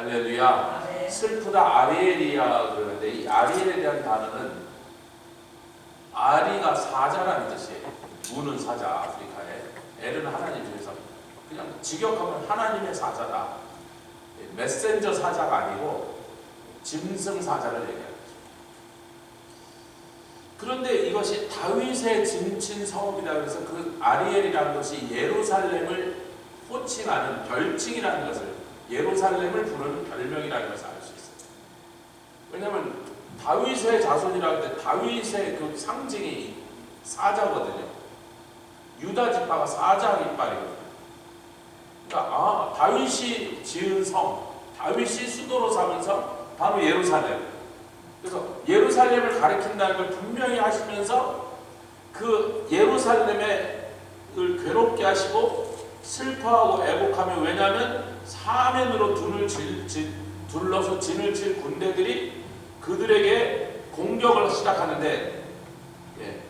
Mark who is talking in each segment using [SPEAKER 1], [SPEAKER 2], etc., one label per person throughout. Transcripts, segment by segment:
[SPEAKER 1] 할렐루야.
[SPEAKER 2] 아멘.
[SPEAKER 1] 슬프다 아리엘이야 그러는데 이 아리엘에 대한 단어는 아리가 사자라는 뜻이에요. 무는 사자 아프리카에. 엘은 하나님 중에서 그냥 직역하면 하나님의 사자다. 메신저 사자가 아니고 짐승 사자를 얘기하는 거죠. 그런데 이것이 다윗의 진친 성읍이다 그래서 그 아리엘이라는 것이 예루살렘을 호칭하는 별칭이라는 것을 예루살렘을 부르는 별명이라는 것을 알 수 있어요. 왜냐하면 다윗의 자손이라고 할 때 다윗의 그 상징이 사자거든요. 유다 지파가 사자 이빨이거든요. 그러니까 다윗이 지은 성, 다윗이 수도로 삼은 성 바로 예루살렘. 그래서 예루살렘을 가리킨다는 걸 분명히 하시면서 그 예루살렘을 괴롭게 하시고 슬퍼하고 애곡하며 왜냐하면 사면으로 둘러서 진을 칠 군대들이 그들에게 공격을 시작하는데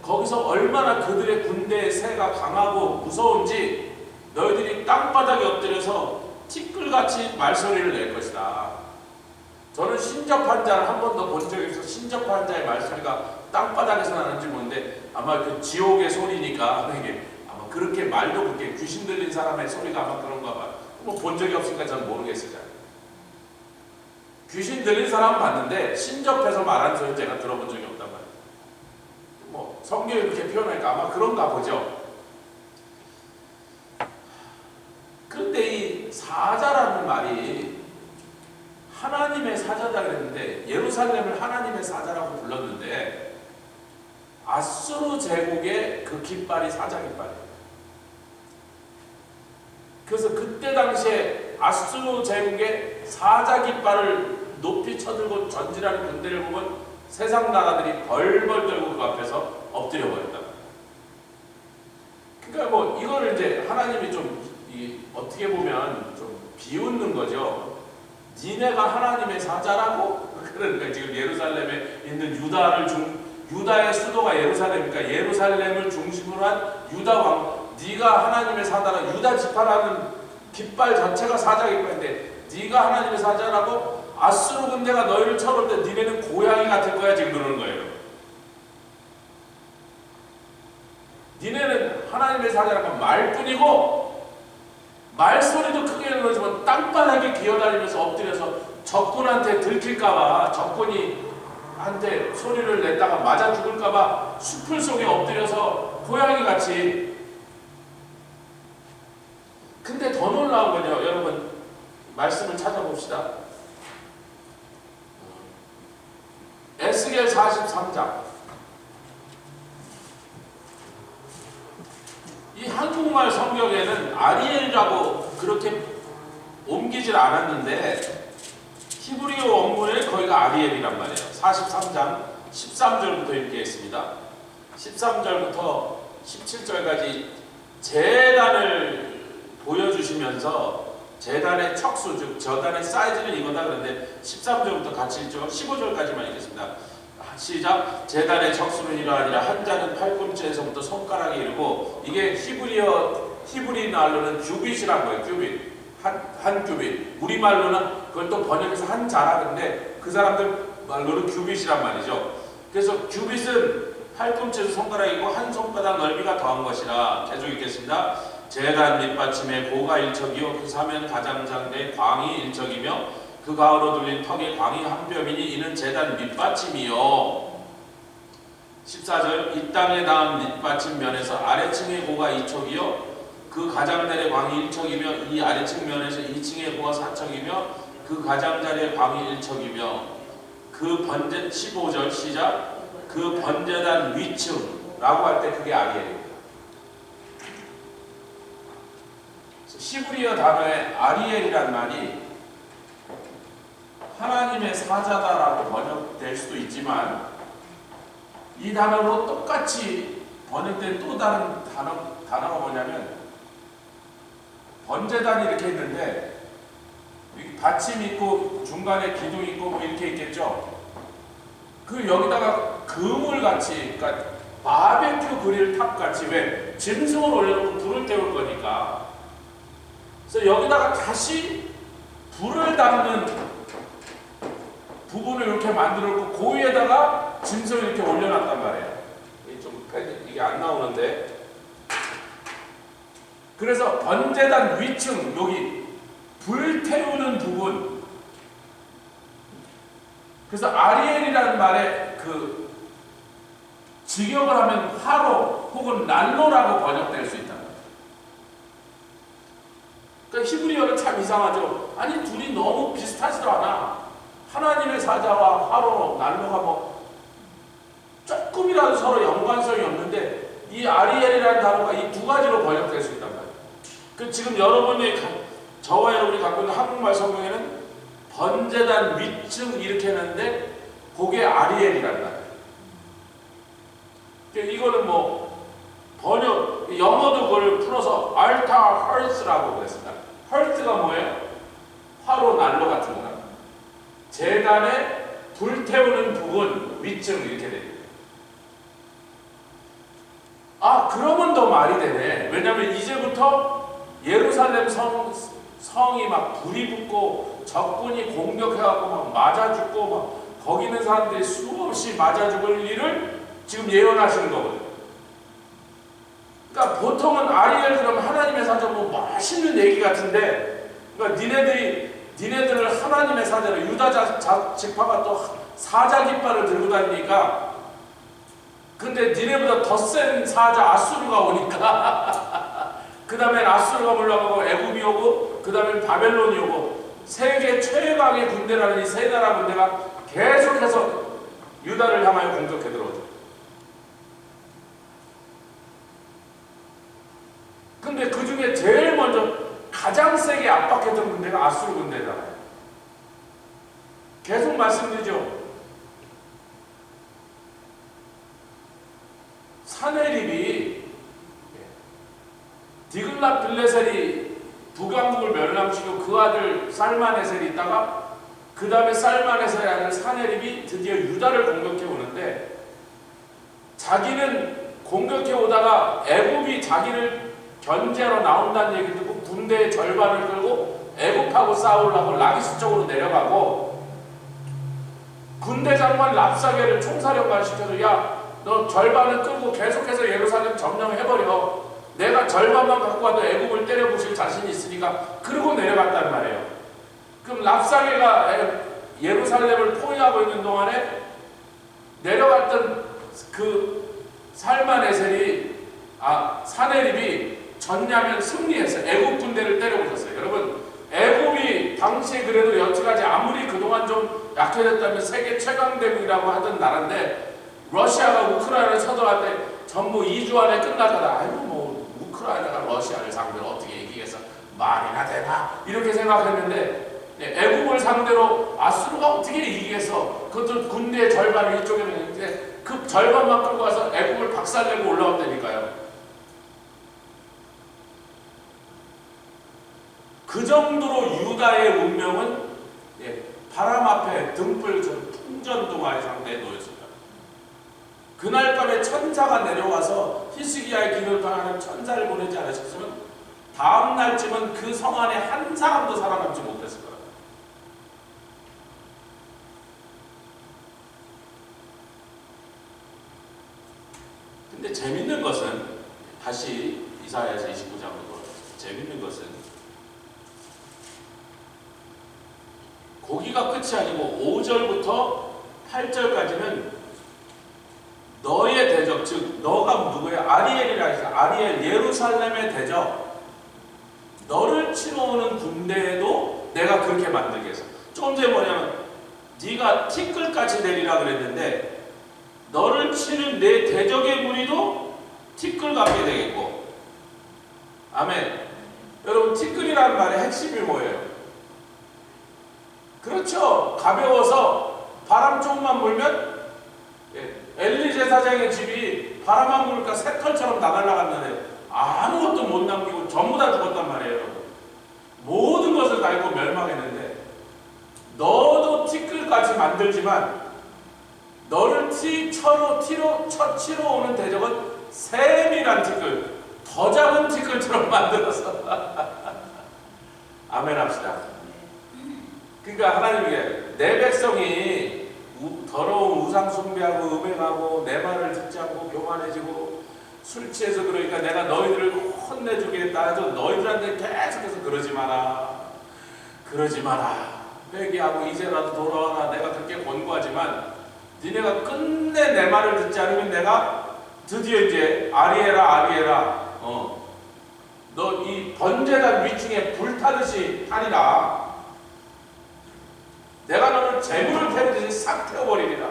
[SPEAKER 1] 거기서 얼마나 그들의 군대의 세가 강하고 무서운지 너희들이 땅바닥에 엎드려서 티끌같이 말소리를 낼 것이다. 저는 신접한 자를 한 번도 본 적이 없어서 신접한 자의 말소리가 땅바닥에서 나는지 모르는데 아마 그 지옥의 소리니까 아마 그렇게 말도 그렇게 귀신 들린 사람의 소리가 아마 그런가 봐요. 뭐 본 적이 없으니까 저는 모르겠어요. 귀신 들린 사람 봤는데 신접해서 말하는 소리 제가 들어본 적이 없단 말이에요. 뭐 성경이 이렇게 표현하니까 아마 그런가 보죠. 그런데 이 사자라는 말이 하나님의 사자다 그랬는데 예루살렘을 하나님의 사자라고 불렀는데 아수르 제국의 그 깃발이 사자 깃발이에요. 그래서 그때 당시에 아수르 제국의 사자 깃발을 높이 쳐들고 전진하는 군대를 보면 세상 나라들이 벌벌 떨고 그 앞에서 엎드려 버렸다. 그러니까 뭐 이거를 이제 하나님이 좀 어떻게 보면 좀 비웃는 거죠. 니네가 하나님의 사자라고? 그러니까 지금 예루살렘에 있는 유다의 수도가 예루살렘이니까 예루살렘을 중심으로 한 유다 왕, 네가 하나님의 사자라. 유다 지파라는 깃발 자체가 사자 깃발인데 네가 하나님의 사자라고? 아수르 군대가 너희를 쳐올 때 니네는 고양이 같을 거야 지금 그러는 거예요. 니네는 하나님의 사자라고 말뿐이고 말소리도 크게 내면서 땅바닥에 기어다니면서 엎드려서 적군한테 들킬까봐 적군이 한테 소리를 냈다가 맞아 죽을까봐 숲을 속에 엎드려서 고양이같이. 근데 더 놀라운 건요, 여러분 말씀을 찾아봅시다. 에스겔 43장. 이 한국말 성경에는 아리엘이라고 그렇게 옮기질 않았는데 히브리어 원문에 거기가 아리엘이란 말이에요. 43장 13절부터 읽겠습니다. 13절부터 17절까지 제단을 보여주시면서 제단의 척수, 즉 저단의 사이즈는 이거다 그런데 13절부터 같이 읽죠. 15절까지만 읽겠습니다. 시작. 제단의 척수는 이러하니라. 한 자는 팔꿈치에서부터 손가락에 이르고, 이게 히브리 말로는 규빗이란 거예요. 규빗. 한 규빗. 우리 말로는 그걸 또 번역해서 한 자라는데 그 사람들 말로는 규빗이란 말이죠. 그래서 규빗은 팔꿈치에서 손가락이고 한 손바닥 넓이가 더한 것이라. 계속 읽겠습니다. 제단 밑받침에 고가 일척이요 그 사면 가장장대 광이 일척이며 그 가으로 둘린 턱에 광이 한 뼘이니 이는 제단 밑받침이요. 14절. 이 땅에 닿은 밑받침 면에서 아래층의 고가 2척이요 그 가장자리의 광이 1척이며 이 아래층 면에서 2층의 고가 4척이며 그 가장자리의 광이 1척이며 그 번제. 15절 시작. 그 번제단 위층라고 할 때 그게 아리엘입니다. 히브리어 단어의 아리엘이란 말이 하나님의 사자다라고 번역될 수도 있지만 이 단어로 똑같이 번역된 또 다른 단어가 뭐냐면 번제단이 이렇게 있는데 받침 있고 중간에 기둥 있고 뭐 이렇게 있겠죠. 그 여기다가 그물같이, 그러니까 바베큐 그릴 탑같이, 왜 짐승을 올려놓고 불을 태울 거니까. 그래서 여기다가 다시 불을 담는 부분을 이렇게 만들었고 그 위에다가 짐승을 이렇게 올려놨단 말이에요. 이게 안 나오는데, 그래서 번제단 위층 여기 불 태우는 부분, 그래서 아리엘이라는 말에 그 직역을 하면 화로 혹은 난로라고 번역될 수 있다. 그러니까 히브리어는 참 이상하죠. 아니 둘이 너무 비슷하지도 않아. 하나님의 사자와 화로, 난로가 뭐 조금이라도 서로 연관성이 없는데 이 아리엘이라는 단어가 이 두 가지로 번역될 수 있단 말이에요. 그 지금 여러분이 저와 여러분이 갖고 있는 한국말 성경에는 번제단 위층 이렇게 했는데 그게 아리엘이란 말이에요. 이거는 뭐 번역, 영어도 그걸 풀어서 알타 헐스라고 그랬습니다. 헐트가 뭐예요? 화로, 난로 같은 거다. 제단에 불 태우는 부분, 위층 이렇게 돼요. 아, 그러면 더 말이 되네. 왜냐면 이제부터 예루살렘 성이 막 불이 붙고 적군이 공격해갖고 막 맞아 죽고 막 거기 있는 사람들이 수없이 맞아 죽을 일을 지금 예언하시는 거거든요. 그러니까 보통은 아리엘 그러면 하나님의 사자 뭐 멋있는 얘기 같은데, 그러니까 니네들을 하나님의 사자로, 유다 지파가 또 사자 깃발을 들고 다니니까, 근데 니네보다 더 센 사자 아수르가 오니까 그 다음엔 아수르가 올라가고 애굽이 오고 그 다음엔 바벨론이 오고 세계 최강의 군대라는 이 세 나라 군대가 계속해서 유다를 향하여 공격해 들어오죠. 근데 그 중에 제일 먼저 가장 세게 압박했던 군대가 아수르 군대잖아요. 계속 말씀드리죠. 사네립이 디글랏 빌레셀이 북왕국을 멸망시키고 그 아들 살마네셀이 있다가 그 다음에 살마네셀의 아들 사네립이 드디어 유다를 공격해 오는데, 자기는 공격해 오다가 애굽이 자기를 견제하러 나온다는 얘기 듣고 군대의 절반을 끌고 애굽하고 싸우려고 라기스 쪽으로 내려가고, 군대 장관 랍사게를 총사령관 시켜서 야, 너 절반을 끌고 계속해서 예루살렘 점령해버려. 내가 절반만 갖고 와도 애굽을 때려부실 자신이 있으니까. 그러고 내려갔단 말이에요. 그럼 랍사게가 예루살렘을 포위하고 있는 동안에 내려갔던 그 살마네셀이 사네립이 졌냐면 승리했어요. 애굽 군대를 때려부셨어요. 여러분, 애굽이 당시에 그래도 여태까지 아무리 그동안 좀 약해졌다면 세계 최강 대국이라고 하던 나라인데, 러시아가 우크라이나를 쳐들어갈 때 전부 2주 안에 끝나잖아. 아이고 뭐 우크라이나가 러시아를 상대로 어떻게 이기겠어, 말이나 되나 이렇게 생각했는데, 애국을 상대로 아수르가 어떻게 이기겠어. 그것도 군대의 절반을 이쪽에 있는데 그 절반만 끌고 와서 애국을 박살내고 올라왔다니까요. 그 정도로 유다의 운명은 바람 앞에 등불처럼 풍전등화의 상태에 놓였습니다. 그날 밤에 천사가 내려와서 히스기야의 길을 당하는 천사를 보내지 않으셨으면 다음 날쯤은 그 성 안에 한 사람도 살아남지 못했을 거예요. 근데 재밌는 것은, 다시 이사야서 29장으로 돌아가서 재밌는 것은, 거기가 끝이 아니고 5절부터 8절까지는 너의 대적, 즉 너가 누구야? 아리엘이라 해서 아리엘, 예루살렘의 대적, 너를 치러 오는 군대에도 내가 그렇게 만들게 해서, 조금 전에 뭐냐면 네가 티끌같이 내리라 그랬는데 너를 치는 내 대적의 무리도 티끌 같게 되겠고. 아멘. 여러분, 티끌이라는 말의 핵심이 뭐예요? 그렇죠. 가벼워서 바람 조금만 불면, 엘리 제사장의 집이 바람만 부니까 새털처럼 나날라갔는데 아무것도 못 남기고 전부 다 죽었단 말이에요. 모든 것을 갈고 멸망했는데, 너도 티끌같이 만들지만 너를 치러 오는 대적은 세밀한 티끌, 더 작은 티끌처럼 만들어서 아멘 합시다. 그러니까 하나님이 내 백성이 더러운 우상 숭배하고 음행하고 내 말을 듣지 않고 교만해지고 술 취해서 그러니까 내가 너희들을 혼내주겠다 해서 너희들한테 계속해서 그러지 마라 회개하고 이제라도 돌아와라 내가 그렇게 권고하지만 니네가 끝내 내 말을 듣지 않으면 내가 드디어 이제 아리에라 너 이 번제단 위층에 불타듯이 하리라. 내가 너를 재물을 태우듯이 싹 태워버리리라.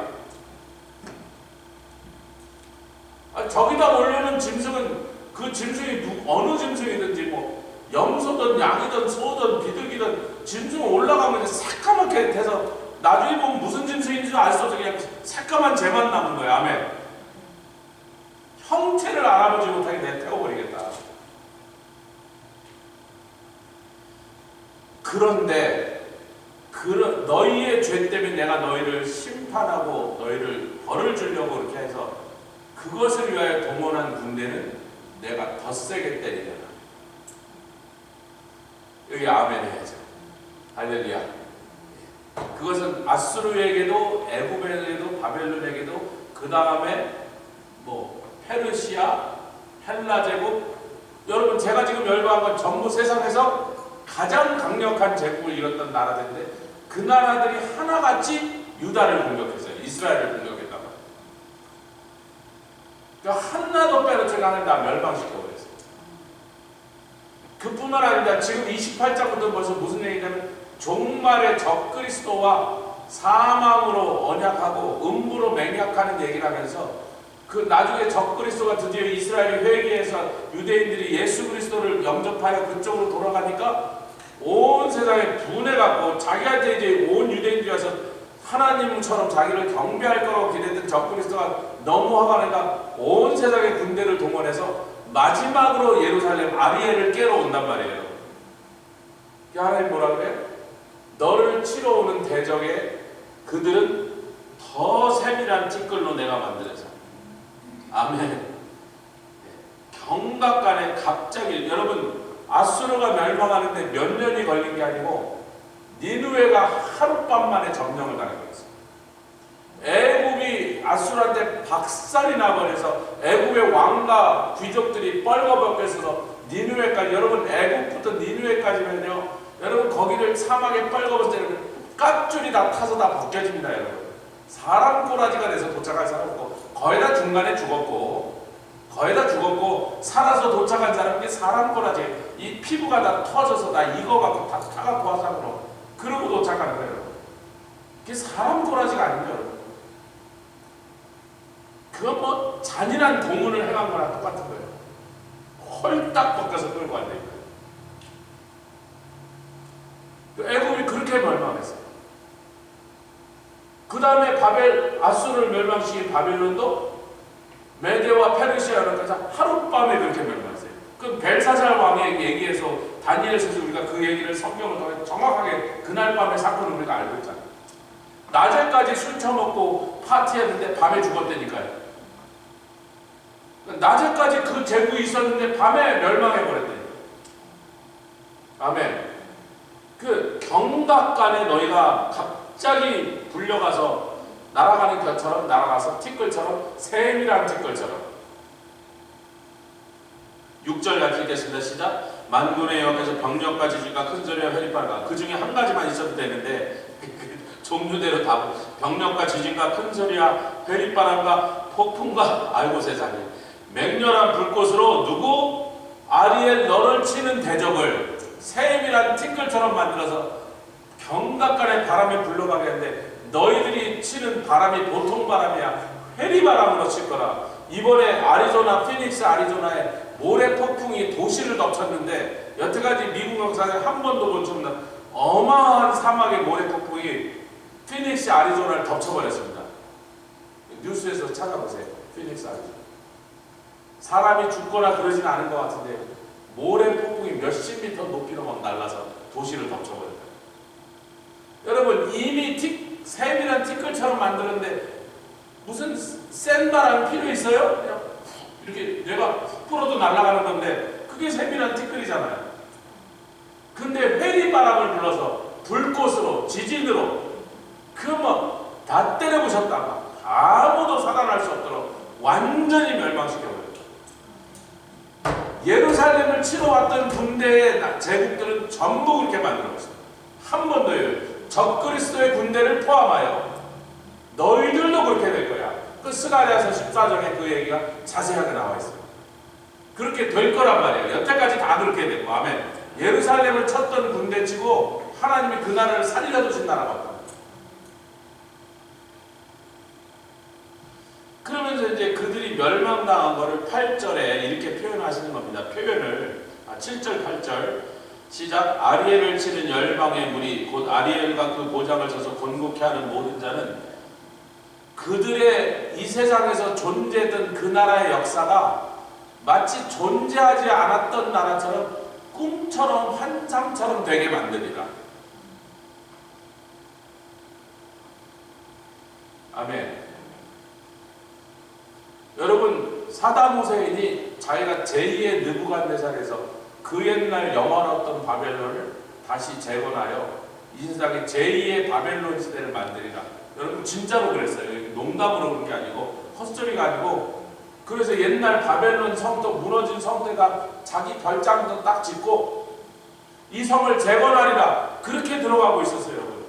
[SPEAKER 1] 저기다 올려놓은 짐승은 그 짐승이 어느 짐승이든지 뭐 염소든 양이든 소든 비둘기든 짐승 올라가면 새까맣게 돼서 나중에 보면 무슨 짐승인지 알 수 없어. 그냥 새까만 재만 남은 거야. 아멘. 형체를 알아보지 못하게 내가 태워버리겠다. 그런데 너희의 죄 때문에 내가 너희를 심판하고 너희를 벌을 주려고 그렇게 해서 그것을 위하여 동원한 군대는 내가 더 세게 때리려나. 여기 아멘 해야죠. 할렐루야. 그것은 아수르에게도 애굽에게도 바벨론에게도 그 다음에 뭐 페르시아, 헬라 제국, 여러분 제가 지금 열거한 건 전부 세상에서 가장 강력한 제국을 이뤘던 나라들인데 그 나라들이 하나같이 유다를 공격했어요. 이스라엘을 공격했다가. 그러니까 하나도 빼놓지 않은 다 멸망시켜버렸어요. 그뿐만 아니라 지금 28장부터 벌써 무슨 얘기냐면 종말의 적그리스도와 사망으로 언약하고 음부로 맹약하는 얘기를 하면서 그 나중에 적그리스도가 드디어 이스라엘이 회개해서 유대인들이 예수 그리스도를 영접하여 그쪽으로 돌아가니까 온 세상에 분해갖고 자기한테 이제 온 유대인들이 와서 하나님처럼 자기를 경배할 거라고 기대했던 적그리스도가 너무 화가 나니까 온 세상의 군대를 동원해서 마지막으로 예루살렘 아리엘을 깨러 온단 말이에요. 하나님 뭐라 그래요? 너를 치러 오는 대적에 그들은 더 세밀한 티끌로 내가 만들어서 아멘. 경각간에 갑자기 여러분 아수르가 멸망하는데 몇 년이 걸린 게 아니고 니느웨가 하룻밤 만에 점령을 당했어요. 애굽이 아수르한테 박살이 나버려서 애굽의 왕과 귀족들이 뻘거벗겨서 니느웨까지 여러분 애굽부터 니느웨까지면요 여러분 거기를 사막에 뻘거벗을 때는 깍줄이 다 타서 다 벗겨집니다. 여러분 사람 꼬라지가 돼서 도착할 사람 없고 거의 다 중간에 죽었고 살아서 도착한 사람이 사람 꼬라지 이 피부가 다 터져서 다 익어갖고 다 타갖고 와서 그러고 도착하는 거예요. 그게 사람 꼬라지가 아니죠. 여러분 그건 뭐 잔인한 동문을 행한 거랑 똑같은 거예요. 홀딱 벗겨서 끌고 왔다니까요. 애굽이 그렇게 멸망했어요. 그 다음에 아수르를 멸망시킨 바벨론도 메데와 페르시아를 해서 하룻밤에 그렇게 멸망했어요. 그 벨사살 왕의 얘기에서 다니엘서에서 우리가 그 얘기를 성경을 통해 정확하게 그날 밤의 사건을 우리가 알고 있잖아요. 낮에까지 술 처먹고 파티했는데 밤에 죽었다니까요. 낮에까지 그 제국이 있었는데 밤에 멸망해버렸다니까요. 아멘. 그 경각간에 너희가 갑자기 불려가서 날아가는 것처럼 날아가서 티끌처럼 세밀한 티끌처럼 6절 같이 읽겠습니다. 시작. 만군의 여호와께서 병력과 지진과 큰 소리와 회리바람과 그 중에 한 가지만 있어도 되는데 종류대로 다 병력과 지진과 큰 소리와 회리바람과 폭풍과 아이고 세상에 맹렬한 불꽃으로 누구? 아리엘 너를 치는 대적을 세밀한 티끌처럼 만들어서 경각간의 바람에 불러가게 하는데 너희들이 치는 바람이 보통 바람이야. 회리바람으로 칠 거라. 이번에 아리조나, 피닉스 아리조나에 모래 폭풍이 도시를 덮쳤는데 여태까지 미국 역사에 한 번도 못 쳤는 어마어마한 사막의 모래 폭풍이 피닉스 아리조나를 덮쳐버렸습니다. 뉴스에서 찾아보세요. 피닉스 아리조나. 사람이 죽거나 그러지는 않은 것 같은데 모래 폭풍이 몇십 미터 높이로 막 날라서 도시를 덮쳐버렸다. 여러분 이미 세밀한 티끌처럼 만드는데 무슨 센 바람이 필요 있어요? 그냥 이렇게 뇌가 풀어도 날아가는 건데 그게 세밀한 티끌이잖아요. 근데 회리바람을 불러서 불꽃으로 지진으로 그 뭐 다 때려부셨다가 아무도 살아날 수 없도록 완전히 멸망시켜버렸죠. 예루살렘을 치러 왔던 군대의 제국들은 전부 그렇게 만들어졌어요. 한 번 더요. 적그리스도의 군대를 포함하여 너희들도 그렇게 될 거야. 그 스가랴서 14장에 그 얘기가 자세하게 나와 있어요. 그렇게 될 거란 말이에요. 여태까지 다 그렇게 됐고, 아멘. 예루살렘을 쳤던 군대치고 하나님이 그 나라를 살려두신 나라가 없다. 그러면서 이제 그들이 멸망당한 거를 8절에 이렇게 표현하시는 겁니다. 표현을 7절 8절 시작. 아리엘을 치는 열방의 무리 곧 아리엘과 그 보장을 쳐서 곤곡해 하는 모든 자는 그들의 이 세상에서 존재했던 그 나라의 역사가 마치 존재하지 않았던 나라처럼 꿈처럼 환상처럼 되게 만드리라. 아멘. 여러분, 사담 후세인이 자기가 제2의 느부갓네살에서 그 옛날 영원했던 바벨론을 다시 재건하여 이 세상에 제2의 바벨론 시대를 만들리라. 여러분 진짜로 그랬어요. 농담으로 그런 게 아니고 헛소리가 아니고. 그래서 옛날 바벨론 성도 무너진 성대가 자기 별장도 딱 짓고 이 성을 재건하리라 그렇게 들어가고 있었어요. 여러분.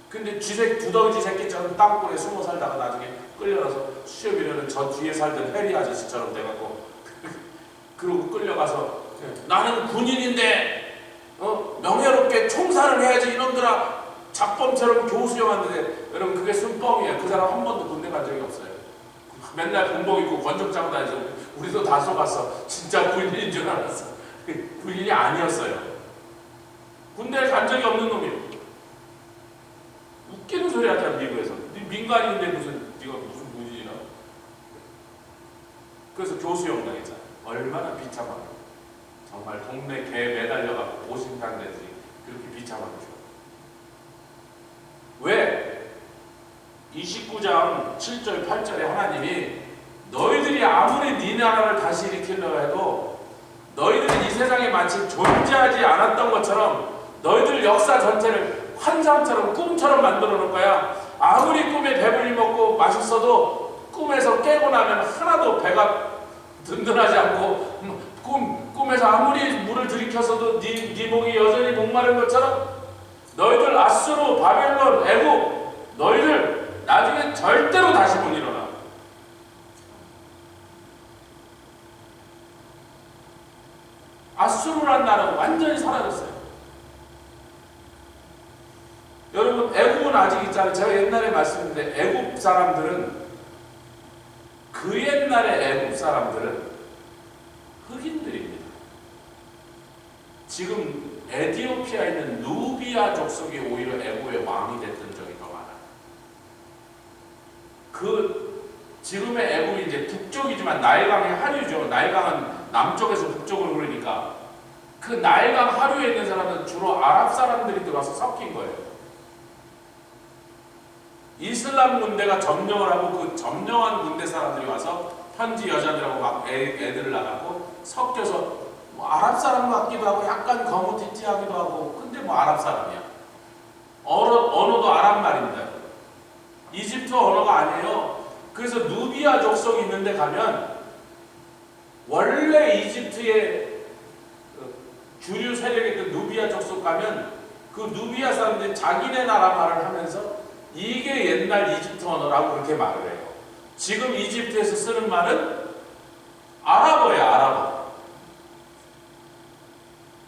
[SPEAKER 1] 근데 두더지 새끼처럼 땅굴에 숨어 살다가 나중에 끌려가서 수염이려는 저 뒤에 살던 해리 아저씨처럼 돼갖고 그러고 끌려가서 나는 군인인데 명예롭게 총살을 해야지 이놈들아 잡범처럼 교수형하는데 여러분 그게 순뻥이에요. 그 사람 한 번도 군대 간 적이 없어요. 맨날 군복 입고 권총장 다니서 우리도 다 쏘봤어. 진짜 군인인 줄 알았어. 군인이 아니었어요. 군대에 간 적이 없는 놈이에요. 웃기는 소리 하잖아. 미국에서 민간인인데 네가 무슨 군인이나. 그래서 교수형 당했잖아. 얼마나 비참하게. 정말 동네 개에 매달려가고 보신탕 내지 그렇게 비참하게 죽어. 왜? 29장 7절 8절에 하나님이 너희들이 아무리 네 나라를 다시 일으키려고 해도 너희들이 이 세상에 마치 존재하지 않았던 것처럼 너희들 역사 전체를 환상처럼 꿈처럼 만들어 놓을 거야. 아무리 꿈에 배불리 먹고 맛있어도 꿈에서 깨고 나면 하나도 배가 든든하지 않고 꿈에서 아무리 물을 들이켜서도 네 목이 여전히 목마른 것처럼 너희들 아수르, 바벨론, 애국 너희들 나중에 절대로 다시 못 일어나. 아수르란 나라가 완전히 사라졌어요. 여러분 애국은 아직 있잖아요. 제가 옛날에 말씀드렸는데 애국 사람들은 그 옛날의 애국 사람들은 흑인들입니다. 지금 에티오피아에 있는 누비아 족속이 오히려 애국의 왕이 됐던 적이 더 많아요. 그 지금의 애국이 이제 북쪽이지만 나일강의 하류죠. 나일강은 남쪽에서 북쪽으로 흐르니까 그 나일강 하류에 있는 사람은 주로 아랍 사람들이 들어와서 섞인 거예요. 이슬람 군대가 점령을 하고 그 점령한 군대 사람들이 와서 현지 여자들하고 막 애들을 낳고 섞여서 뭐 아랍 사람 같기도 하고 약간 거무튀튀하기도 하고 근데 뭐 아랍 사람이야. 언어도 아랍 말입니다. 이집트 언어가 아니에요. 그래서 누비아 족속이 있는데 가면 원래 이집트의 주류 세력의 그 누비아 족속 가면 그 누비아 사람들이 자기네 나라 말을 하면서 이게 옛날 이집트 언어라고 그렇게 말을 해요. 지금 이집트에서 쓰는 말은 아랍어예요. 아랍어.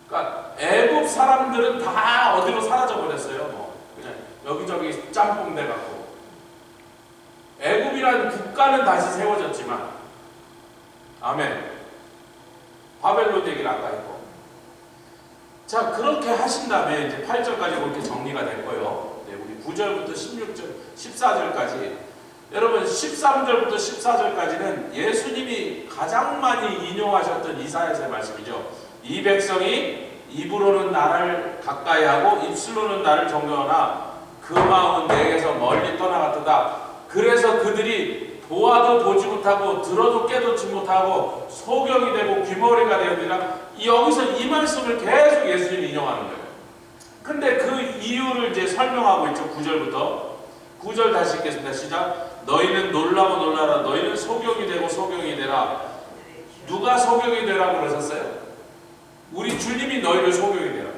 [SPEAKER 1] 그러니까 애국 사람들은 다 어디로 사라져 버렸어요. 뭐 그냥 여기저기 짬뽕 돼갖고 애국이라는 국가는 다시 세워졌지만 아멘. 바벨론 얘기를 아까 했고 자 그렇게 하신 다음에 이제 8절까지 그렇게 정리가 될 거예요. 9절부터 16절, 14절까지 여러분 13절부터 14절까지는 예수님이 가장 많이 인용하셨던 이사야서의 말씀이죠. 이 백성이 입으로는 나를 가까이 하고 입술로는 나를 존경하나 그 마음은 내게서 멀리 떠나갔도다. 그래서 그들이 보아도 보지 못하고 들어도 깨닫지 못하고 소경이 되고 귀머리가 되었느니라. 여기서 이 말씀을 계속 예수님이 인용하는 거예요. 근데 설명하고 있죠. 9절부터. 9절 다시 읽겠습니다. 시작. 너희는 놀라고 놀라라. 너희는 소경이 되고 소경이 되라. 누가 소경이 되라고 그러셨어요? 우리 주님이 너희를 소경이 되라.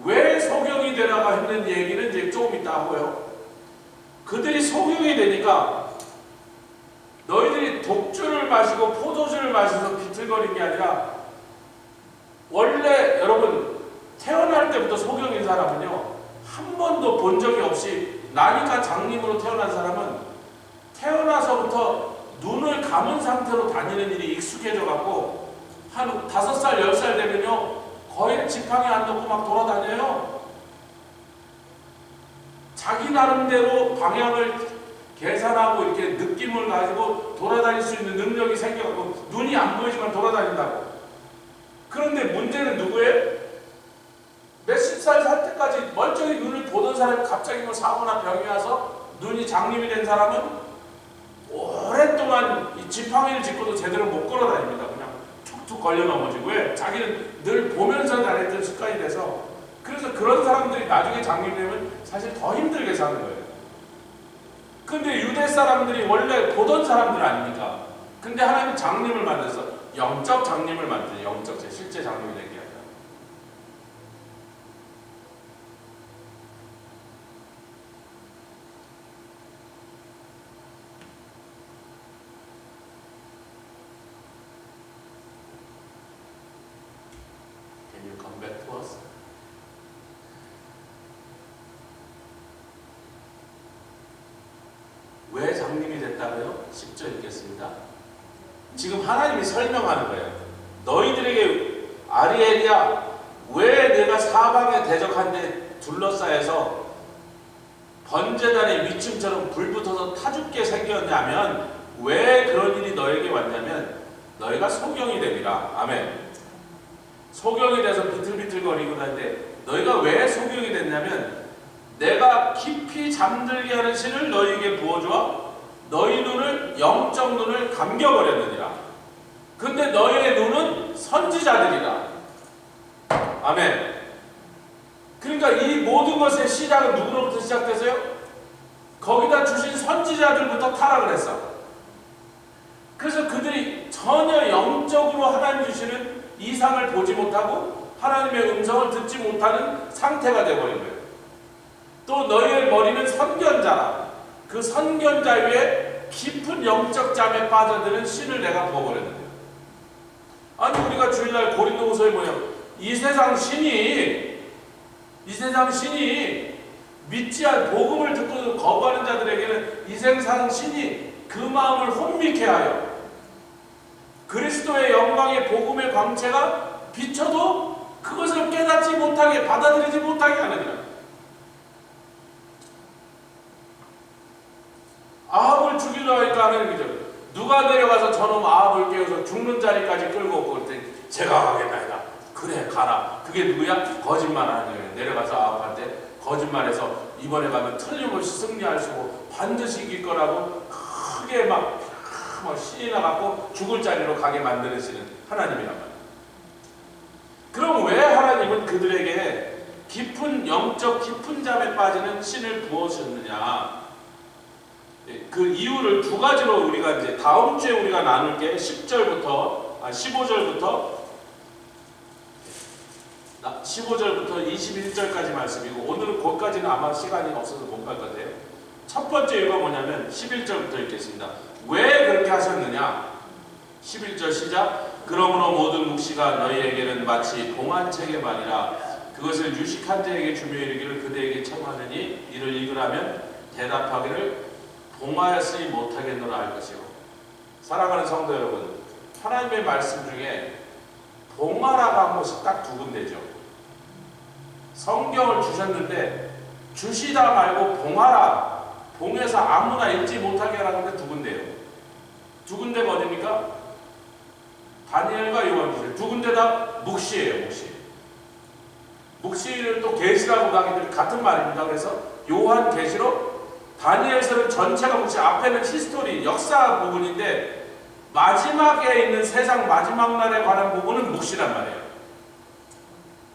[SPEAKER 1] 왜 소경이 되라고 했는 얘기는 이제 조금 이따 하고요. 그들이 소경이 되니까 너희들이 독주를 마시고 포도주를 마셔서 비틀거린 게 아니라 원래 여러분 태어날 때부터 소경인 사람은요 한 번도 본 적이 없이 나니까 장님으로 태어난 사람은 태어나서부터 눈을 감은 상태로 다니는 일이 익숙해져 갖고 한 5살, 10살 되면요 거의 지팡이 안 놓고 막 돌아다녀요. 자기 나름대로 방향을 계산하고 이렇게 느낌을 가지고 돌아다닐 수 있는 능력이 생겨갖고 눈이 안 보이지만 돌아다닌다고. 그런데 문제는 누구예요? 몇십 살 살 때까지 멀쩡히 눈을 보던 사람이 갑자기 뭐 사고나 병이 와서 눈이 장님이 된 사람은 오랫동안 이 지팡이를 짚고도 제대로 못 걸어다닙니다. 그냥 툭툭 걸려 넘어지고. 왜? 자기는 늘 보면서 다녔던 습관이 돼서. 그래서 그런 사람들이 나중에 장님이 되면 사실 더 힘들게 사는 거예요. 근데 유대 사람들이 원래 보던 사람들 아닙니까? 근데 하나님은 장님을 만들어서 영적 장님을 만드는 영적 실제 장님이 되게 합니다. Can you come back to us? 왜 장님이 됐다고요? 10절 읽겠습니다. 지금 하나님이 설명하는 거예요. 너희들에게 아리엘이야, 왜 내가 사방에 대적한 데 둘러싸여서 번제단의 위층처럼 불붙어서 타죽게 생겼냐면 왜 그런 일이 너에게 왔냐면 너희가 소경이 되리라. 아멘. 소경이 돼서 비틀비틀거리고 다니는데 너희가 왜 소경이 됐냐면 내가 깊이 잠들게 하는 신을 너희에게 부어주어 너희 눈을 영적 눈을 감겨버렸느니라. 근데 너희의 눈은 선지자들이라. 아멘. 그러니까 이 모든 것의 시작은 누구로부터 시작돼서요? 거기다 주신 선지자들부터 타락을 했어. 그래서 그들이 전혀 영적으로 하나님 주시는 이상을 보지 못하고 하나님의 음성을 듣지 못하는 상태가 되어버린 거예요. 또 너희의 머리는 선견자라. 그 선견자 위에 깊은 영적 잠에 빠져드는 신을 내가 부어버렸는데. 아니 우리가 주일날 고린도후서에 뭐예요? 이 세상 신이 믿지 않 복음을 듣고 거부하는 자들에게는 이 세상 신이 그 마음을 혼미케 하여 그리스도의 영광의 복음의 광채가 비춰도 그것을 깨닫지 못하게 받아들이지 못하게 하느니라. 아합을 죽이려 하니까 하나님이죠. 누가 내려가서 저놈 아합을 깨워서 죽는 자리까지 끌고 오고 그랬더니 제가 가겠나이다. 그래 가라. 그게 누구야? 거짓말하는 거예요. 내려가서 아합한테 거짓말해서 이번에 가면 틀림없이 승리할 수 있고 반드시 이길 거라고 크게 막 신이 나갖고 죽을 자리로 가게 만드시는 하나님이란 말이에요. 그럼 왜 하나님은 그들에게 깊은 영적 깊은 잠에 빠지는 신을 부으셨느냐? 그 이유를 두 가지로 우리가 이제 다음 주에 우리가 나눌 게 15절부터 21절까지 말씀이고 오늘은 거기까지는 아마 시간이 없어서 못 갈 것 같아요. 첫 번째 이유가 뭐냐면 11절부터 읽겠습니다. 왜 그렇게 하셨느냐? 11절 시작. 그러므로 모든 묵시가 너희에게는 마치 봉안책에만이라 그것을 유식한 자에게 주며 이르기를 그대에게 청하느니 이를 읽으라면 대답하기를 봉하였으니 못하겠노라 할 것이요. 사랑하는 성도 여러분, 하나님의 말씀 중에 봉하라고 한 것이 딱 두 군데죠. 성경을 주셨는데 주시다 말고 봉하라, 봉해서 아무나 읽지 못하게 하라는 데 두 군데예요. 두 군데가 어디입니까? 다니엘과 요한계시록. 두 군데 다 묵시예요. 묵시를 또 계시라고 하기 때문에 같은 말입니다. 그래서 요한계시록, 다니엘서는 전체가 묵시, 앞에는 히스토리, 역사 부분인데 마지막에 있는 세상 마지막 날에 관한 부분은 묵시란 말이에요.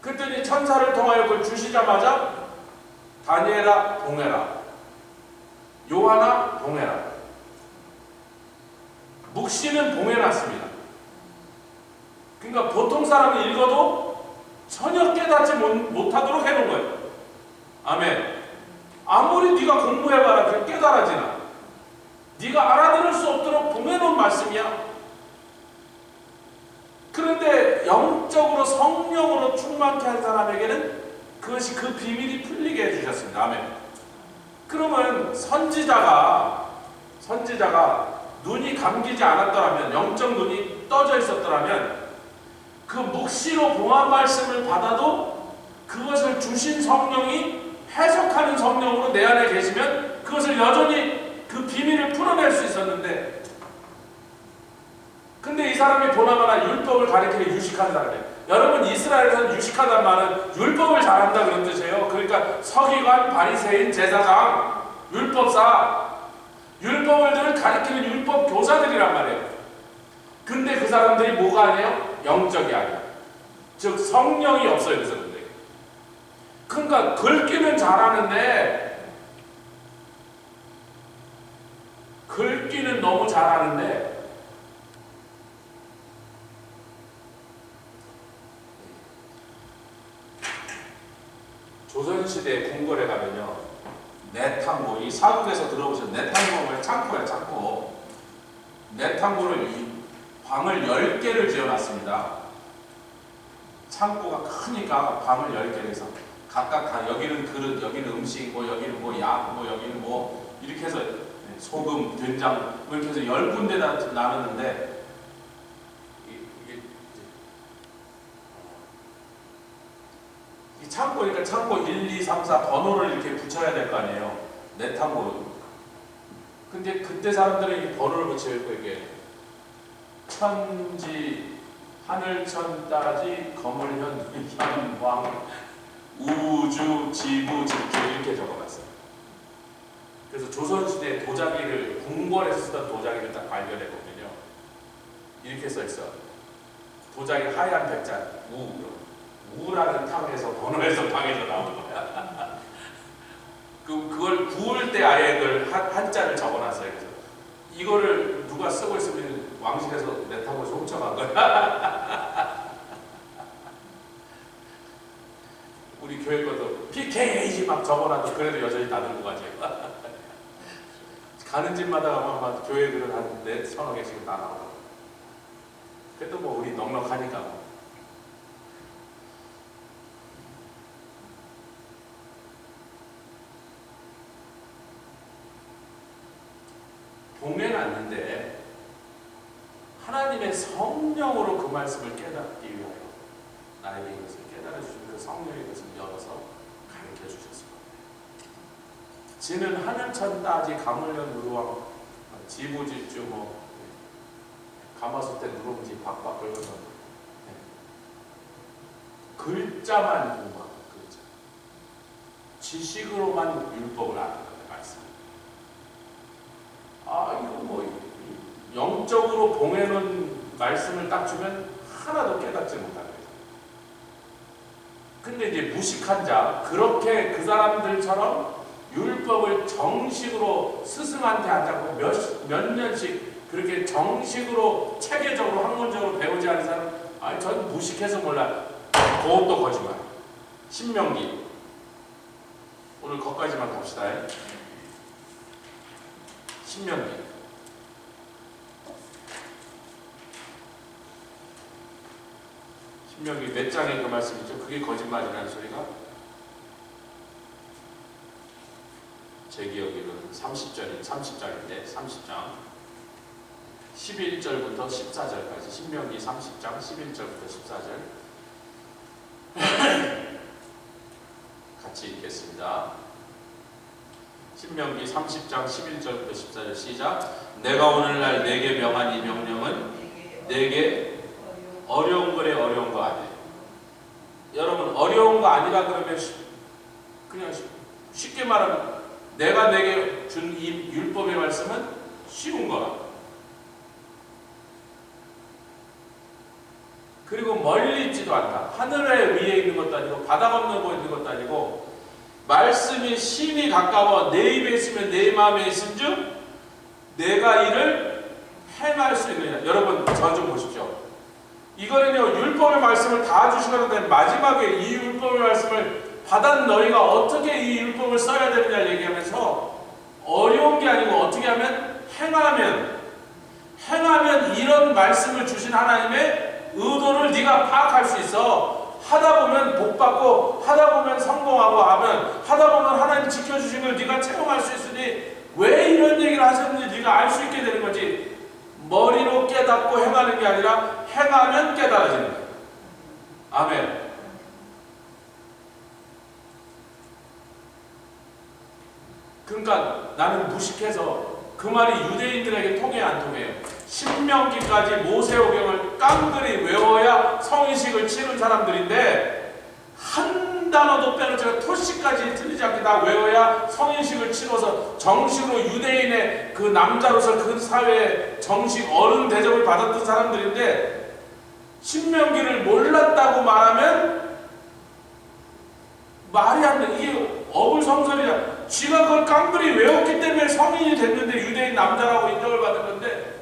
[SPEAKER 1] 그랬더니 천사를 통하여 그걸 주시자마자 다니엘아 봉해라, 요한아 봉해라, 묵시는 봉해놨습니다. 그러니까 보통 사람이 읽어도 전혀 깨닫지 못하도록 해놓은 거예요. 아멘. 아무리 네가 공부해봐라 그게 깨달아지나? 네가 알아들을 수 없도록 봉해놓은 말씀이야. 그런데 영적으로 성령으로 충만케 한 사람에게는 그것이 그 비밀이 풀리게 해주셨습니다. 아멘. 그러면 선지자가 눈이 감기지 않았더라면, 영적 눈이 떠져 있었더라면 그 묵시로 봉한 말씀을 받아도 그것을 주신 성령이 해석하는 성령으로 내 안에 계시면 그것을 여전히 그 비밀을 풀어낼 수 있었는데, 근데 이 사람이 보나마나 율법을 가리키는 유식한 사람이에요. 여러분, 이스라엘에서는 유식하다는 말은 율법을 잘한다 그런 뜻이에요. 그러니까 서기관, 바리새인, 제사장, 율법사, 율법을 가리키는 율법 교사들이란 말이에요. 근데 그 사람들이 뭐가 아니에요? 영적이 아니에요. 즉 성령이 없어요. 그 사람들이. 그러니까 긁기는 잘하는데, 긁기는 너무 잘하는데 조선시대 궁궐에 가면요, 내탕고, 이 사극에서 들어보신 내탕고가 창고야, 창고. 내탕고를 방을 10개를 지어놨습니다. 창고가 크니까 방을 10개를 해서 각각 다, 여기는 그릇, 여기는 음식이고, 여기는 뭐 약, 뭐 여기는 뭐 이렇게 해서 소금, 된장 이렇게 해서 10군데다 나눴는데, 이 창고니까 창고 1, 2, 3, 4 번호를 이렇게 붙여야 될 거 아니에요. 내탕고. 근데 그때 사람들은 이 번호를 붙여야 될 거예요. 천지, 하늘천 따지, 거물현, 현황, 우주, 지구, 집주 이렇게 적어놨어요. 그래서 조선시대 도자기를, 궁궐에서 쓰던 도자기를 딱 발견했거든요. 이렇게 써있어. 도자기 하얀 백자, 우라는 탕에서, 번호에서 방에서 나오는 거야. 그걸 구울 때 아예 그걸 한자를 적어놨어요. 그래서 이거를 누가 쓰고 있으면 왕실에서 내탕고에서 훔쳐간 거야. 우리 교회 것도 PKAG 막 적어놔도 그래도 여전히 다 들고 가지. 가는 집마다 가면 교회들은 한 4-3 개씩은 다 나오고. 그래도 뭐 우리 넉넉하니까 뭐. 봉해놨는데 하나님의 성령으로 그 말씀을 깨닫기 위하여 나에게 이것을 깨달아 주시는 그 성령의 것을 열어서 가르쳐 주셨습니다. 지는 하늘천 따지, 가물련, 누르왕, 지부집주, 뭐 가마솥에 누룽지, 박박 긁어서 글자만 공부하고, 글자 지식으로만 율법을 아는 거예요. 말씀. 이거 뭐 영적으로 봉해놓은 말씀을 딱 주면 하나도 깨닫지 못하는 거예요. 근데 이제 무식한 자, 그렇게 그 사람들처럼 율법을 정식으로 스승한테 앉아서 몇 년씩 그렇게 정식으로 체계적으로 학문적으로 배우지 않은 사람, 전 무식해서 몰라. 그것도 거짓말. 신명기. 오늘 거기까지만 갑시다. 신명기. 신명기 몇 장에 그 말씀이죠? 그게 거짓말이라는 소리가? 제 기억에는 30장인데 30장 11절부터 14절까지 신명기 30장 11절부터 14절 같이 읽겠습니다. 신명기 30장 11절부터 14절 시작. 내가 오늘날 내게 명한 이 명령은 내게 어려운 거래 어려운 거 아니에요. 여러분, 어려운 거 아니라 그러면 그냥 쉽게 말하면 내가 내게 준 이 율법의 말씀은 쉬운 거라. 그리고 멀리 있지도 않다. 하늘에 위에 있는 것도 아니고 바다 건너고 있는 것도 아니고 말씀이 심히 가까워 내 입에 있으면 내 마음에 있은즉 내가 이를 행할 수 있느냐. 여러분 저 좀 보십시오. 이거는요 율법의 말씀을 다 주시거든요. 마지막에 이 율법의 말씀을 받은 너희가 어떻게 이 율법을 써야 되느냐 얘기하면서 어려운 게 아니고 어떻게 하면 행하면 이런 말씀을 주신 하나님의 의도를 네가 파악할 수 있어. 하다 보면 복받고 하다 보면 성공하고 하다 보면 하나님 지켜주신 걸 네가 체험할 수 있으니 왜 이런 얘기를 하셨는지 네가 알 수 있게 되는 거지. 머리로 깨닫고 행하는 게 아니라 행하면 깨달아지는 거예요. 아멘. 그러니까 나는 무식해서 그 말이 유대인들에게 통해야 안 통해요. 신명기까지 모세오경을 깡그리 외워야 성인식을 치른 사람들인데 한 단어도 빼놓지 않고 토시까지 틀리지 않게 다 외워야 성인식을 치러서 정식으로 유대인의 그 남자로서 그 사회의 정식 어른 대접을 받았던 사람들인데 신명기를 몰랐다고 말하면 말이 안 돼. 이게 어불성설이야. 지가 그걸 깡그리 외웠기 때문에 성인이 됐는데 유대인 남자라고 인정을 받은 건데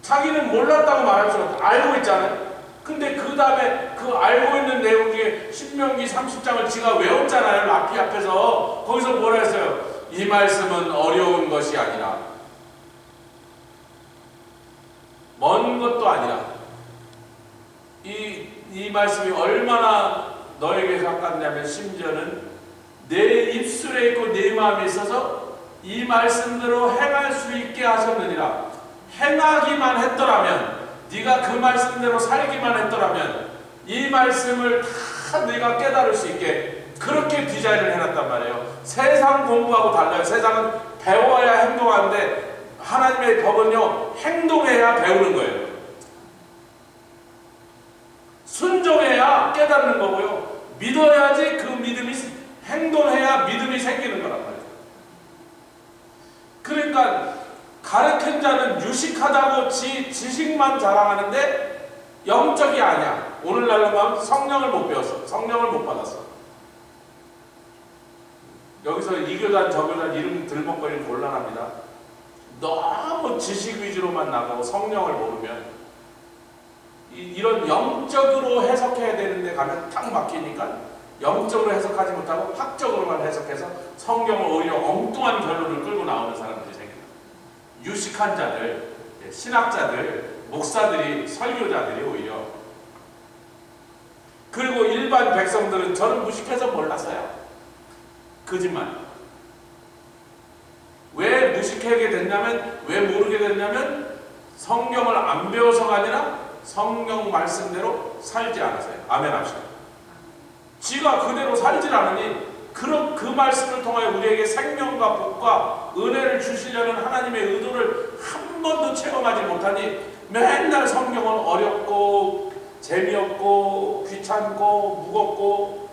[SPEAKER 1] 자기는 몰랐다고 말할 수 없어. 알고 있잖아요. 근데 그 다음에 그 알고 있는 내용 중에 신명기 30장을 지가 외웠잖아요. 라피 앞에서. 거기서 뭐라 했어요? 이 말씀은 어려운 것이 아니라 먼 것도 아니라 이 말씀이 얼마나 너에게 가깝냐면 심지어는 내 입술에 있고 내 마음에 있어서 이 말씀대로 행할 수 있게 하셨느니라. 행하기만 했더라면 네가 그 말씀대로 살기만 했더라면 이 말씀을 다 네가 깨달을 수 있게 그렇게 디자인을 해놨단 말이에요. 세상 공부하고 달라요. 세상은 배워야 행동하는데 하나님의 법은요 행동해야 배우는 거예요. 순종해야 깨닫는 거고요. 믿어야지 그 믿음이 행동해야 믿음이 생기는 거란 말이에요. 그러니까 가르친 자는 유식하다고 지식만 자랑하는데 영적이 아니야. 오늘날로 하면 성령을 못 배웠어. 성령을 못 받았어. 여기서 이 교단 저 교단 이름 들먹거리는 곤란합니다. 너무 지식 위주로만 나가고 성령을 모르면 이런 영적으로 해석해야 되는데 가면 딱 막히니까 영적으로 해석하지 못하고 학적으로만 해석해서 성경을 오히려 엉뚱한 결론을 끌고 나오는 사람들이 생깁니다. 유식한 자들, 신학자들, 목사들이, 설교자들이 오히려. 그리고 일반 백성들은 저는 무식해서 몰랐어요. 거짓말. 왜 무식하게 됐냐면, 왜 모르게 됐냐면 성경을 안 배워서가 아니라 성경 말씀대로 살지 않았어요. 아멘 합시다. 지가 그대로 살질 않으니 그 말씀을 통하여 우리에게 생명과 복과 은혜를 주시려는 하나님의 의도를 한 번도 체험하지 못하니 맨날 성경은 어렵고 재미없고 귀찮고 무겁고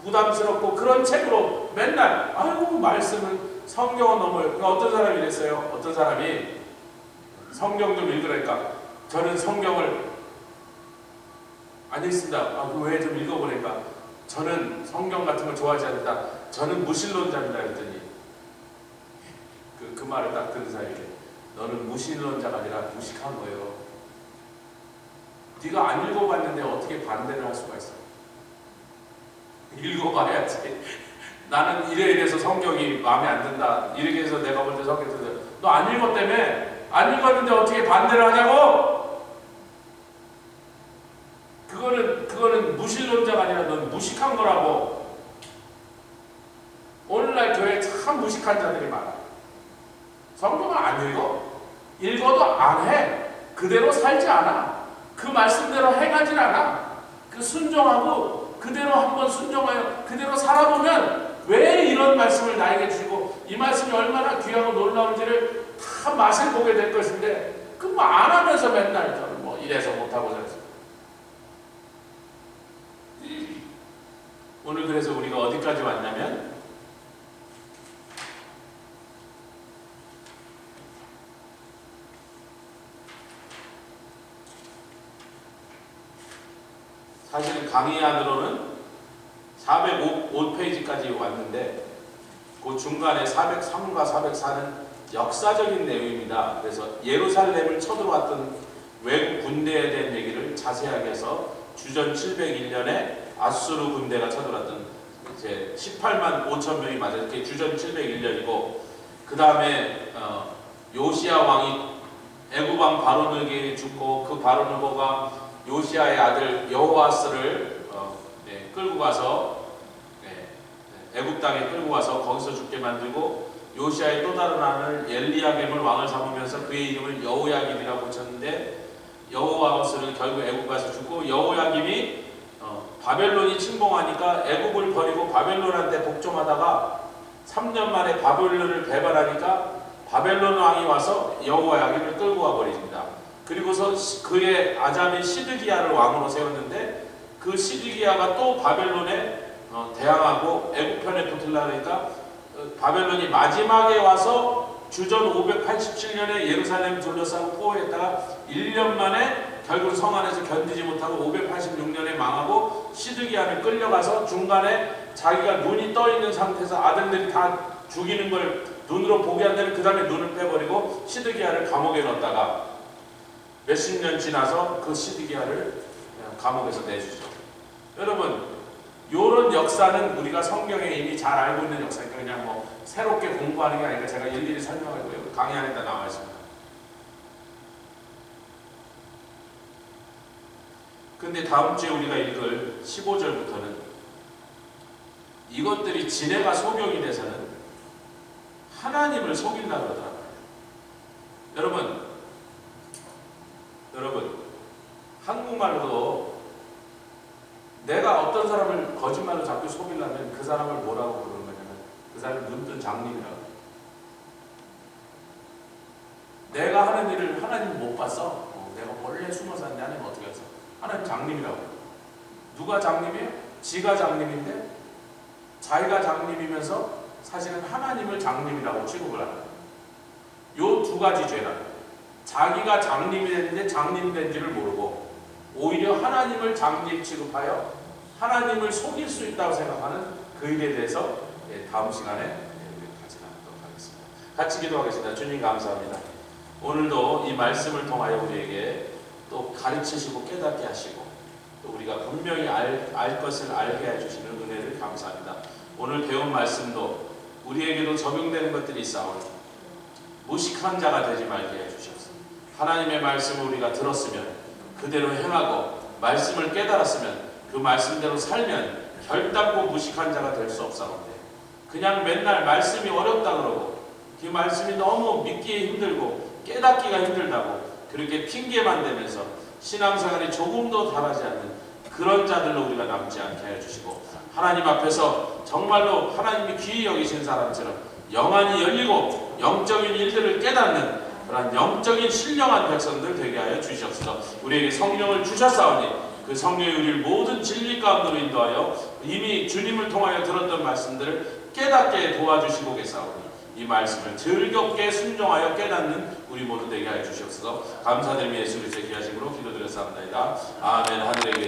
[SPEAKER 1] 부담스럽고 그런 책으로 맨날 아이고 말씀은 성경은 너무 그러니까 어떤 사람이 이랬어요. 어떤 사람이 성경 좀 읽으라니까 저는 성경을 안 읽습니다. 왜 좀 읽어보니까 저는 성경 같은 걸 좋아하지 않는다. 저는 무신론자입니다. 그랬더니 그 말을 딱 들은 사람에게 너는 무신론자가 아니라 무식한 거예요. 네가 안 읽어봤는데 어떻게 반대를 할 수가 있어? 읽어봐야지. 나는 이래서 성경이 마음에 안 든다. 이렇게 해서 내가 볼 때 성경이 든다. 너 안 읽었다며? 안 읽었는데 어떻게 반대를 하냐고? 그거는 무신론자가 아니라 넌 무식한 거라고. 오늘날 교회에 참 무식한 자들이 많아. 성경을 안 읽어? 읽어도 안 해. 그대로 살지 않아. 그 말씀대로 행하지 않아. 그 순종하고 그대로 한번 순종하여 그대로 살아보면 왜 이런 말씀을 나에게 주시고 이 말씀이 얼마나 귀하고 놀라운지를 다 맛을 보게 될 것인데 그 뭐 안 하면서 맨날 저는 뭐 이래서 못하고 저래서. 오늘 그래서 우리가 어디까지 왔냐면 강의 안으로는 405페이지까지 왔는데 그 중간에 403과 404는 역사적인 내용입니다. 그래서 예루살렘을 쳐들어왔던 외국 군대에 대한 얘기를 자세하게 해서 주전 701년에 아수르 군대가 쳐들어왔던 이제 18만 5천 명이 맞아요. 이렇게 주전 701년이고 그 다음에 요시야 왕이 애굽 왕 바로느게 죽고 그 바로느고가 요시야의 아들 여호아스를 끌고 가서 애굽 땅에 끌고 가서 거기서 죽게 만들고 요시야의 또 다른 아들 엘리야겜을 왕을 삼으면서 그의 이름을 여호야김이라고 붙였는데 여호아스는 결국 애굽 가서 죽고 여호야김이 바벨론이 침공하니까 애굽을 버리고 바벨론한테 복종하다가 3년 만에 바벨론을 배반하니까 바벨론 왕이 와서 여호야김을 끌고 와 버립니다. 그리고서 그의 아자민 시드기야를 왕으로 세웠는데 그 시드기야가 또 바벨론에 대항하고 애굽 편에 붙으려고 하니까 바벨론이 마지막에 와서 주전 587년에 예루살렘 둘러싸고 포위했다가 1년 만에 결국 성 안에서 견디지 못하고 586년에 망하고 시드기야를 끌려가서 중간에 자기가 눈이 떠 있는 상태에서 아들들이 다 죽이는 걸 눈으로 보게 안 되면 그 다음에 눈을 빼버리고 시드기야를 감옥에 넣었다가 몇십 년 지나서 그 시드기야를 감옥에서 내주죠. 여러분, 이런 역사는 우리가 성경에 이미 잘 알고 있는 역사니까 그냥 뭐 새롭게 공부하는 게 아니라 제가 일일이 설명하고요. 강의 안에 다 나와 있습니다. 근데 다음 주에 우리가 읽을 15절부터는 이것들이 지네가 소경이 돼서는 하나님을 속이려고 그러더라고요. 여러분 한국말로도 내가 어떤 사람을 거짓말로 자꾸 속이려면 그 사람을 뭐라고 부르는 거냐면 그 사람을 눈뜬 장님이라고. 내가 하는 일을 하나님 못 봤어. 내가 원래 숨어 사는데 하나님 어떻게 했어? 하나님 장님이라고. 누가 장님이에요? 지가 장님인데 자기가 장님이면서 사실은 하나님을 장님이라고 취급을 하는 거예요. 요 두 가지 죄라. 자기가 장님이 됐는데 장님 된 줄을 모르고 오히려 하나님을 장님 취급하여 하나님을 속일 수 있다고 생각하는 그 일에 대해서 다음 시간에 우리 같이 나누도록 하겠습니다. 같이 기도하겠습니다. 주님 감사합니다. 오늘도 이 말씀을 통하여 우리에게 또 가르치시고 깨닫게 하시고 또 우리가 분명히 알 것을 알게 해주시는 은혜를 감사합니다. 오늘 배운 말씀도 우리에게도 적용되는 것들이 있사오니 무식한 자가 되지 말게 해주시옵소서. 하나님의 말씀을 우리가 들었으면 그대로 행하고 말씀을 깨달았으면 그 말씀대로 살면 결단코 무식한 자가 될 수 없사오는데 그냥 맨날 말씀이 어렵다 그러고 그 말씀이 너무 믿기 힘들고 깨닫기가 힘들다고 그렇게 핑계만 대면서 신앙생활이 조금도 달하지 않는 그런 자들로 우리가 남지 않게 해주시고 하나님 앞에서 정말로 하나님이 귀히 여기신 사람처럼 영안이 열리고 영적인 일들을 깨닫는 그런 영적인 신령한 백성들 되게 하여 주시옵소서. 우리에게 성령을 주셨사오니 그 성령이 우리를 모든 진리 가운데로 인도하여 이미 주님을 통하여 들었던 말씀들을 깨닫게 도와주시고 계사오니 이 말씀을 즐겁게 순종하여 깨닫는 우리 모두 되게 하여 주시옵소서. 감사드리며 예수 그리스도의 귀하심으로 기도드렸사옵나이다. 아멘. 하늘에 계신